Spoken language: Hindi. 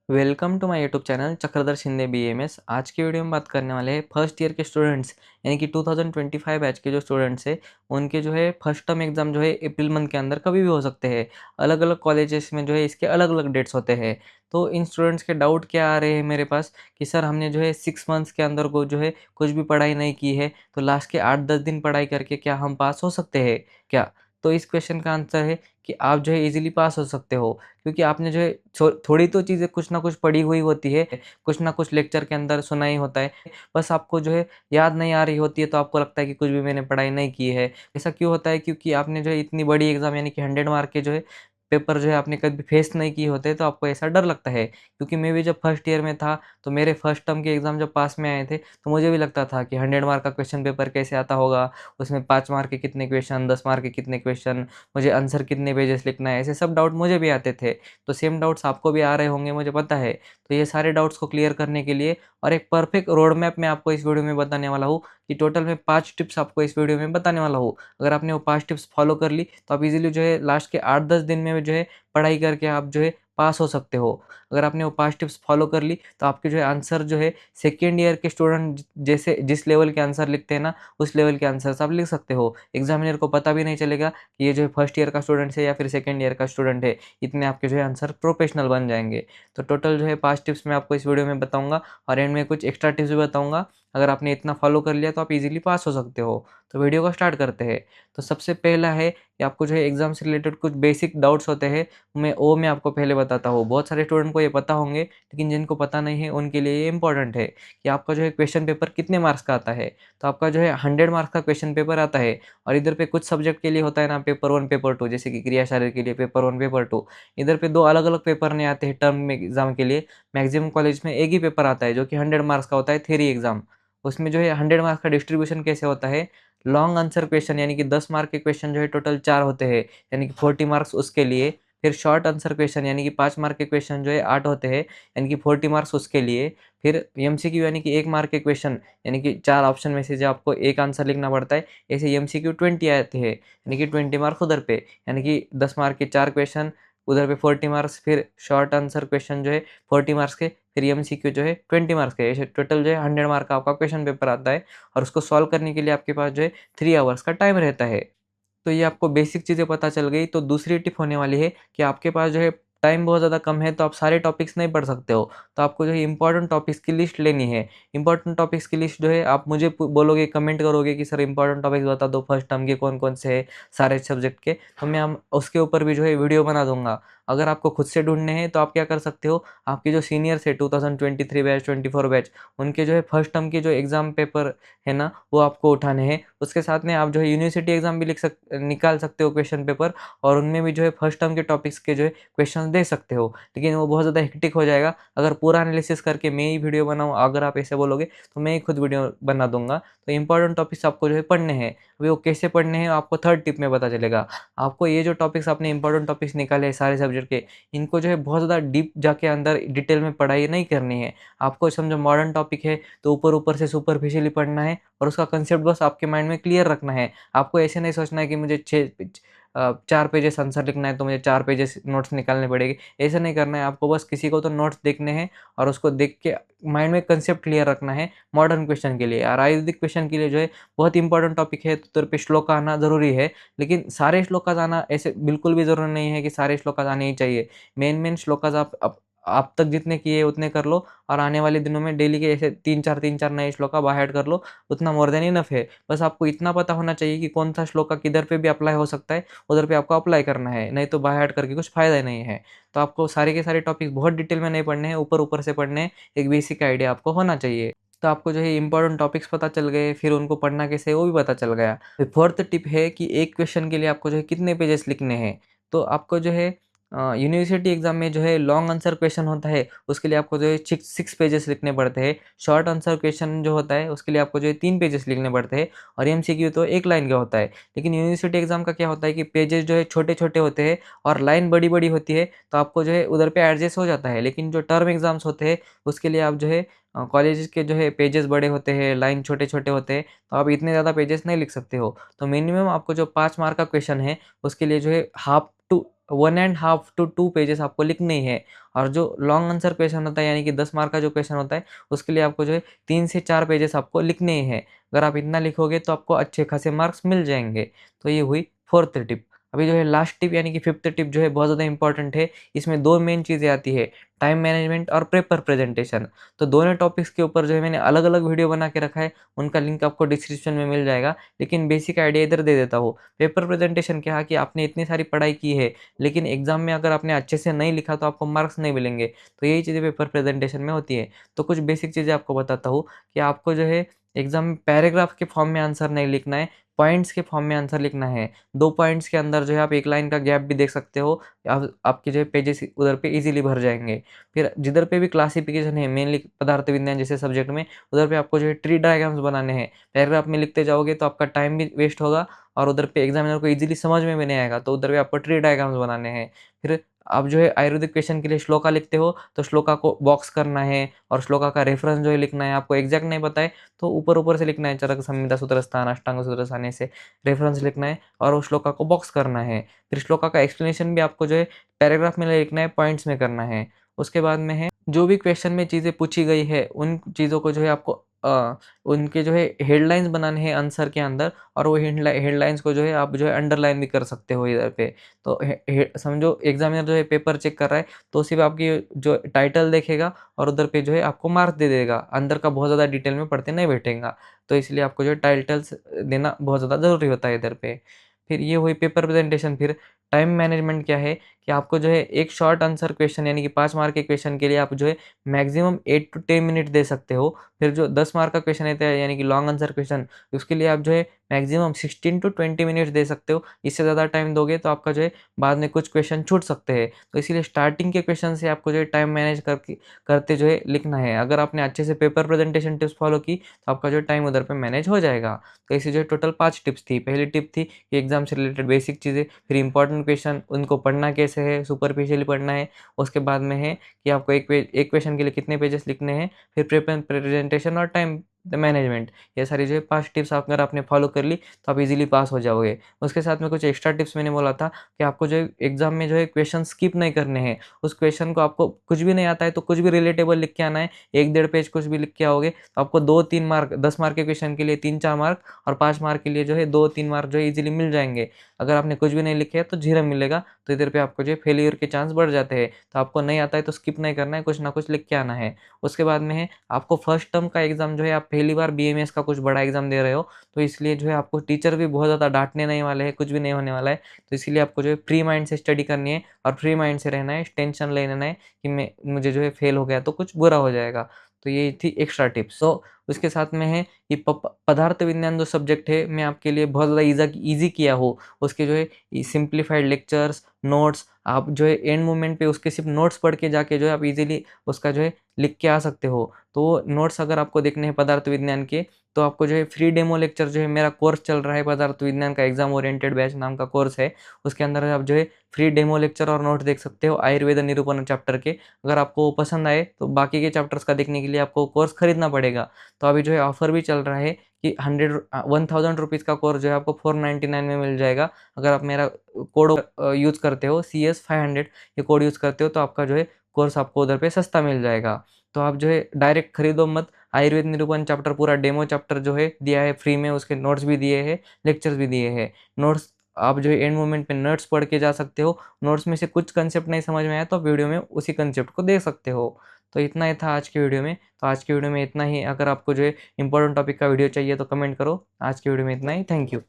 Welcome to my YouTube channel Chakradhar Shinde BMS. आज की वीडियो में बात करने वाले हैं फर्स्ट ईयर के स्टूडेंट्स यानी कि 2025 बैच के जो स्टूडेंट्स हैं उनके जो है फर्स्ट टर्म एग्जाम जो है अप्रैल मंथ के अंदर कभी भी हो सकते हैं। अलग अलग कॉलेजेस में जो है इसके अलग अलग डेट्स होते हैं। तो इन स्टूडेंट्स के डाउट क्या आ रहे हैं मेरे पास कि सर हमने जो है 6 मंथ्स के अंदर को जो है कुछ भी पढ़ाई नहीं की है, तो लास्ट के 8-10 दिन पढ़ाई करके क्या हम पास हो सकते हैं क्या? तो इस क्वेश्चन का आंसर है कि आप जो है इजीली पास हो सकते हो, क्योंकि आपने जो है थोड़ी तो चीज़ें कुछ ना कुछ पढ़ी हुई होती है, कुछ ना कुछ लेक्चर के अंदर सुना ही होता है। बस आपको जो है याद नहीं आ रही होती है, तो आपको लगता है कि कुछ भी मैंने पढ़ाई नहीं की है। ऐसा क्यों होता है? क्योंकि आपने जो है इतनी बड़ी एग्ज़ाम यानी कि 100 मार्क के जो है पेपर जो है आपने कभी फेस नहीं किए होते, तो आपको ऐसा डर लगता है। क्योंकि मैं भी जब फर्स्ट ईयर में था, तो मेरे फर्स्ट टर्म के एग्ज़ाम जब पास में आए थे, तो मुझे भी लगता था कि 100 मार्क का क्वेश्चन पेपर कैसे आता होगा? उसमें 5 मार्क के कितने क्वेश्चन, 10 मार्क के कितने क्वेश्चन, मुझे आंसर कितने पेजेस लिखना है, ऐसे सब डाउट मुझे भी आते थे। तो सेम डाउट्स आपको भी आ रहे होंगे, मुझे पता है। तो ये सारे डाउट्स को क्लियर करने के लिए और एक परफेक्ट रोड मैप मैं आपको इस वीडियो में बताने वाला हूँ कि टोटल मैं 5 टिप्स आपको इस वीडियो में बताने वाला हूँ। अगर आपने वो 5 टिप्स फॉलो कर ली, तो आप इज़िली जो है लास्ट के 8-10 दिन में जो है पढ़ाई करके आप जो है पास हो सकते हो। अगर आपने वो 5 टिप्स फॉलो कर ली, तो आपके जो है आंसर जो है सेकंड ईयर के स्टूडेंट जैसे जिस लेवल के आंसर लिखते हैं ना, उस लेवल के आंसर्स आप लिख सकते हो। एग्ज़ामिनर को पता भी नहीं चलेगा कि ये जो है फर्स्ट ईयर का स्टूडेंट है या फिर सेकंड ईयर का स्टूडेंट है। इतने आपके जो है आंसर प्रोफेशनल बन जाएँगे। तो टोटल जो है 5 टिप्स मैं आपको इस वीडियो में बताऊँगा और एंड में कुछ एक्स्ट्रा टिप्स भी बताऊँगा। अगर आपने इतना फॉलो कर लिया, तो आप ईज़िली पास हो सकते हो। तो वीडियो को स्टार्ट करते हैं। तो सबसे पहला है कि आपको जो है एग्ज़ाम से रिलेटेड कुछ बेसिक डाउट्स होते हैं, मैं आपको पहले बताता हूँ। बहुत सारे स्टूडेंट को ये पता होंगे, लेकिन जिनको पता नहीं है उनके लिए ये इम्पोर्टेंट है कि आपका जो है क्वेश्चन पेपर कितने मार्क्स का आता है। तो आपका जो है 100 मार्क्स का क्वेश्चन पेपर आता है और इधर पे कुछ सब्जेक्ट के लिए होता है ना पेपर 1, पेपर 2, जैसे कि क्रिया शारीर के लिए पेपर 1, पेपर 2। इधर पे 2 अलग-अलग पेपर नहीं आते हैं टर्म में एग्ज़ाम के लिए। मैक्सिमम कॉलेज में एक ही पेपर आता है जो कि 100 मार्क्स का होता है, थ्योरी एग्ज़ाम। उसमें जो है 100 मार्क्स का डिस्ट्रीब्यूशन कैसे होता है, लॉन्ग आंसर क्वेश्चन यानी कि 10 मार्क के क्वेश्चन जो है टोटल 4 होते हैं, यानी कि 40 मार्क्स उसके लिए। फिर शॉर्ट आंसर क्वेश्चन यानी कि 5 मार्क के क्वेश्चन जो है 8 होते हैं, यानी कि 40 मार्क्स उसके लिए। फिर एमसीक्यू यानी कि 1 मार्क के क्वेश्चन, यानी कि 4 ऑप्शन में से जो आपको एक आंसर लिखना पड़ता है, ऐसे एमसीक्यू 20 आते हैं, यानी कि 20 मार्क्स उधर पे, यानी कि 10 मार्क के 4 क्वेश्चन, उधर पे 40 मार्क्स, फिर शॉर्ट आंसर क्वेश्चन जो है 40 मार्क्स के, फिर एमसीक्यू जो है 20 मार्क्स के। ऐसे टोटल जो है 100 मार्क का आपका क्वेश्चन पेपर आता है और उसको सॉल्व करने के लिए आपके पास जो है 3 आवर्स का टाइम रहता है। तो ये आपको बेसिक चीज़ें पता चल गई। तो दूसरी टिप होने वाली है कि आपके पास जो है टाइम बहुत ज़्यादा कम है, तो आप सारे टॉपिक्स नहीं पढ़ सकते हो। तो आपको जो है इम्पोर्टेंट टॉपिक्स की लिस्ट लेनी है। इम्पोर्टेंट टॉपिक्स की लिस्ट जो है आप मुझे बोलोगे, कमेंट करोगे कि सर इम्पोर्टेंट टॉपिक्स बता दो फर्स्ट टर्म के कौन-कौन से हैं, सारे सब्जेक्ट के। तो मैं हम उसके ऊपर भी जो है वीडियो बना दूँगा। अगर आपको खुद से ढूँढने हैं, तो आप क्या कर सकते हो, आपके जो सीनियर्स है 2023 बैच, 24 बैच, उनके जो है फर्स्ट टर्म के जो एग्ज़ाम पेपर है ना, वो आपको उठाने हैं। उसके साथ में आप जो है यूनिवर्सिटी एग्ज़ाम भी निकाल सकते हो क्वेश्चन पेपर, और उनमें भी जो है फर्स्ट टर्म के टॉपिक्स के जो है क्वेश्चन दे सकते हो। लेकिन वो बहुत ज़्यादा हेक्टिक हो जाएगा। अगर पूरा एनालिसिस करके मैं ही वीडियो बनाऊँ, अगर आप ऐसे बोलोगे, तो मैं ही खुद वीडियो बना दूँगा। तो इम्पोर्टेंट टॉपिक्स आपको जो है पढ़ने हैं। अभी वो कैसे पढ़ने हैं आपको थर्ड टिप में पता चलेगा। आपको ये जो टॉपिक्स आपने इम्पोर्टेंट टॉपिक्स निकाले हैं सारे सब्जेक्ट के, इनको जो है बहुत ज़्यादा डीप जाके अंदर डिटेल में पढ़ाई नहीं करनी है। आपको समझो मॉडर्न टॉपिक है, तो ऊपर-ऊपर से सुपरफिशियली पढ़ना है और उसका कांसेप्ट बस आपके माइंड में क्लियर रखना है। आपको ऐसे नहीं सोचना है कि मुझे 4 पेजेस आंसर लिखना है, तो मुझे 4 पेजेस नोट्स निकालने पड़ेंगे। ऐसा नहीं करना है, आपको बस किसी को तो नोट्स देखने हैं और उसको देख के माइंड में कांसेप्ट क्लियर रखना है मॉडर्न क्वेश्चन के लिए। और आयुर्वेदिक क्वेश्चन के लिए जो है बहुत इंपॉर्टेंट टॉपिक है, तो उधर पे श्लोक आना ज़रूरी है। लेकिन सारे श्लोकास आना ऐसे बिल्कुल भी ज़रूरी नहीं है कि सारे श्लोकास आने ही चाहिए। मेन-मेन श्लोकास आप तक जितने किए उतने कर लो, और आने वाले दिनों में डेली के ऐसे 3-4 नए श्लोका बाय हार्ट कर लो, उतना मोर देन इनफ है। बस आपको इतना पता होना चाहिए कि कौन-सा श्लोका किधर पे भी अप्लाई हो सकता है, उधर पे आपको अप्लाई करना है, नहीं तो बाय हार्ट करके कुछ फ़ायदा नहीं है। तो आपको सारे के सारे टॉपिक्स बहुत डिटेल में नहीं पढ़ने हैं, ऊपर-ऊपर से पढ़ने हैं, एक बेसिक आइडिया आपको होना चाहिए। तो आपको जो है इम्पोर्टेंट टॉपिक्स पता चल गए, फिर उनको पढ़ना कैसे है वो भी पता चल गया। फिर फोर्थ टिप है कि एक क्वेश्चन के लिए आपको जो है कितने पेजेस लिखने हैं। तो आपको जो है यूनिवर्सिटी एग्ज़ाम में जो है लॉन्ग आंसर क्वेश्चन होता है, उसके लिए आपको जो है 6 पेजेस लिखने पड़ते हैं। शॉर्ट आंसर क्वेश्चन जो होता है, उसके लिए आपको जो है 3 पेजेस लिखने पड़ते हैं, और एमसीक्यू तो 1 लाइन का होता है। लेकिन यूनिवर्सिटी एग्ज़ाम का क्या होता है कि पेजेस जो है छोटे-छोटे होते हैं और लाइन बड़ी-बड़ी होती है, तो आपको जो है उधर पे एडजस्ट हो जाता है। लेकिन जो टर्म एग्ज़ाम्स होते हैं, उसके लिए आप जो है कॉलेजेस के जो है पेजेस बड़े होते हैं, लाइन छोटे-छोटे होते हैं, तो आप इतने ज़्यादा पेजेस नहीं लिख सकते हो। तो मिनिमम आपको जो 5 मार्क का क्वेश्चन है, उसके लिए जो है half to 1 and half to 2 pages आपको लिखने ही है। और जो लॉन्ग आंसर क्वेश्चन होता है यानी कि 10 मार्क का जो क्वेश्चन होता है, उसके लिए आपको जो है 3 से 4 पेजेस आपको लिखने ही हैं। अगर आप इतना लिखोगे तो आपको अच्छे खासे मार्क्स मिल जाएँगे। तो ये हुई 4th टिप। अभी जो है लास्ट टिप यानी कि 5th टिप जो है बहुत ज़्यादा इम्पोर्टेंट है। इसमें 2 मेन चीज़ें आती है, टाइम मैनेजमेंट और पेपर प्रेजेंटेशन। तो दोनों टॉपिक्स के ऊपर जो है मैंने अलग-अलग वीडियो बना के रखा है, उनका लिंक आपको डिस्क्रिप्शन में मिल जाएगा। लेकिन बेसिक आइडिया इधर दे देता हूँ। पेपर प्रेजेंटेशन क्या है कि आपने इतनी सारी पढ़ाई की है, लेकिन एग्ज़ाम में अगर आपने अच्छे से नहीं लिखा तो आपको मार्क्स नहीं मिलेंगे। तो यही चीज़ें पेपर प्रेजेंटेशन में होती है। तो कुछ बेसिक चीज़ें आपको बताता हूँ कि आपको जो है एग्ज़ाम में पैराग्राफ के फॉर्म में आंसर नहीं लिखना है, पॉइंट्स के फॉर्म में आंसर लिखना है। 2 पॉइंट्स के अंदर जो है आप 1 लाइन का गैप भी देख सकते हो। आपके जो है पेजेस उधर पे ईज़िली भर जाएँगे। फिर जिधर पे भी क्लासिफ़िकेशन है मेनली पदार्थ विज्ञान जैसे सब्जेक्ट में, उधर पे आपको जो है ट्री डायग्राम्स बनाने हैं। पैराग्राफ में लिखते जाओगे तो आपका टाइम भी वेस्ट होगा और उधर पे एग्ज़ामिनर को ईज़िली समझ में भी नहीं आएगा, तो उधर भी आपको ट्री डायग्राम्स बनाने हैं। फिर आप जो है आयुर्वेदिक क्वेश्चन के लिए श्लोका लिखते हो, तो श्लोका को बॉक्स करना है और श्लोका का रेफ़रेंस जो है लिखना है। आपको एग्ज़ैक्ट नहीं पता है, तो ऊपर-ऊपर से लिखना है, चरक संहिता सूत्रस्थान, अष्टांग सूत्रस्थान ऐसे रेफ़रेंस लिखना है और वो श्लोका को बॉक्स करना है। फिर श्लोका का एक्सप्लेनेशन भी आपको जो है पैराग्राफ में नहीं लिखना है, पॉइंट्स में करना है। उसके बाद में है, जो भी क्वेश्चन में चीज़ें पूछी गई है, उन चीज़ों को जो है आपको उनके जो है हेडलाइन्स बनाने हैं आंसर के अंदर और वो हेडलाइन्स को जो है आप जो है अंडरलाइन भी कर सकते हो इधर पे। तो हे हे समझो एग्ज़ामिनर जो है पेपर चेक कर रहा है, तो सिर्फ़ आपकी जो टाइटल देखेगा और उधर पे जो है आपको मार्क्स दे देगा। अंदर का बहुत ज़्यादा डिटेल में पढ़ते नहीं बैठेगा। तो इसलिए आपको जो है टाइटल्स देना बहुत ज़्यादा ज़रूरी होता है इधर पे। फिर ये हुई पेपर प्रेज़ेंटेशन। फिर टाइम मैनेजमेंट क्या है कि आपको जो है एक शॉर्ट आंसर क्वेश्चन यानी कि 5 मार्क के क्वेश्चन के लिए आप जो है मैक्सिमम 8 टू 10 मिनट दे सकते हो। फिर जो 10 मार्क का क्वेश्चन रहता है यानी कि लॉन्ग आंसर क्वेश्चन, उसके लिए आप जो है मैक्सिमम 16 टू 20 मिनट्स दे सकते हो। इससे ज़्यादा टाइम दोगे तो आपका जो है बाद में कुछ क्वेश्चन छूट सकते हैं। तो इसीलिए स्टार्टिंग के क्वेश्चन से आपको जो है टाइम मैनेज करके करते जो है लिखना है। अगर आपने अच्छे से पेपर प्रेज़ेंटेशन टिप्स फ़ॉलो की तो आपका जो है टाइम उधर पे मैनेज हो जाएगा। तो ऐसी जो है टोटल 5 टिप्स थी। पहली टिप थी कि एग्ज़ाम से रिलेटेड बेसिक चीज़ें, फिर इम्पोर्टेंट क्वेश्चन उनको पढ़ना कैसे है, सुपरफिशियली पढ़ना है। उसके बाद में है कि आपको एक क्वेश्चन के लिए कितने पेजेस लिखने हैं, फिर प्रेजेंटेशन और टाइम मैनेजमेंट। ये सारी जो है 5 टिप्स आप अगर आपने फॉलो कर ली तो आप इज़िली पास हो जाओगे। उसके साथ में कुछ एक्स्ट्रा टिप्स मैंने बोला था कि आपको जो है एग्ज़ाम में जो है क्वेश्चन स्किप नहीं करने हैं। उस क्वेश्चन को आपको कुछ भी नहीं आता है तो कुछ भी रिलेटेबल लिख के आना है। 1 डेढ़ पेज कुछ भी लिख के आओगे तो आपको 2-3 मार्क, 10 मार्क के क्वेश्चन के लिए 3-4 मार्क और 5 मार्क के लिए जो है 2-3 मार्क जो है ईज़िली मिल जाएँगे। अगर आपने कुछ भी नहीं लिखे है तो 0 मिलेगा, तो इधर पे आपको जो है फेल्योर के चांस बढ़ जाते हैं। तो आपको नहीं आता है तो स्किप नहीं करना है, कुछ ना कुछ लिख के आना है। उसके बाद में है आपको फर्स्ट टर्म का एग्ज़ाम जो है आप पहली बार बीएमएस का कुछ बड़ा एग्ज़ाम दे रहे हो, तो इसलिए जो है आपको टीचर भी बहुत ज़्यादा डाँटने नहीं वाले हैं, कुछ भी नहीं होने वाला है। तो इसीलिए आपको जो है फ्री माइंड से स्टडी करनी है और फ्री माइंड से रहना है, टेंशन नहीं लेना है कि मुझे जो है फेल हो गया तो कुछ बुरा हो जाएगा। तो ये थी एक्स्ट्रा टिप्स। तो उसके साथ में है कि पदार्थ विज्ञान जो सब्जेक्ट है, मैं आपके लिए बहुत ज़्यादा ईज़ी किया हूँ। उसके जो है सिम्प्लीफाइड लेक्चर्स, नोट्स, आप जो है एंड मोमेंट पे उसके सिर्फ़ नोट्स पढ़ के जाके जो है आप इज़िली उसका जो है लिख के आ सकते हो। तो नोट्स अगर आपको देखने हैं पदार्थ विज्ञान के, तो आपको जो है फ्री डेमो लेक्चर जो है मेरा कोर्स चल रहा है पदार्थ विज्ञान का एग्ज़ाम ओरिएंटेड बैच नाम का कोर्स है। उसके अंदर आप जो है फ्री डेमो लेक्चर और नोट्स देख सकते हो आयुर्वेद निरूपण चैप्टर के। अगर आपको पसंद आए तो बाकी के चैप्टर्स का देखने के लिए आपको कोर्स खरीदना पड़ेगा। तो अभी जो है ऑफ़र भी चल रहा है कि 1000 रुपीज़ का कोर्स जो है आपको 499 में मिल जाएगा। अगर आप मेरा कोड यूज़ करते हो CS 500, ये कोड यूज़ करते हो तो आपका जो है कोर्स आपको उधर पे सस्ता मिल जाएगा। तो आप जो है डायरेक्ट खरीदो मत, आयुर्वेद निरूपण चैप्टर पूरा डेमो चैप्टर जो है दिया है फ्री में, उसके नोट्स भी दिए हैं, लेक्चर्स भी दिए हैं। नोट्स आप जो है एंड मोमेंट पे नोट्स पढ़ के जा सकते हो। नोट्स में से कुछ कंसेप्ट नहीं समझ में आया तो वीडियो में उसी कंसेप्ट को देख सकते हो। तो इतना ही था आज की वीडियो में। तो आज की वीडियो में इतना ही। अगर आपको जो है इम्पोर्टेंट टॉपिक का वीडियो चाहिए तो कमेंट करो। आज की वीडियो में इतना ही। Thank you.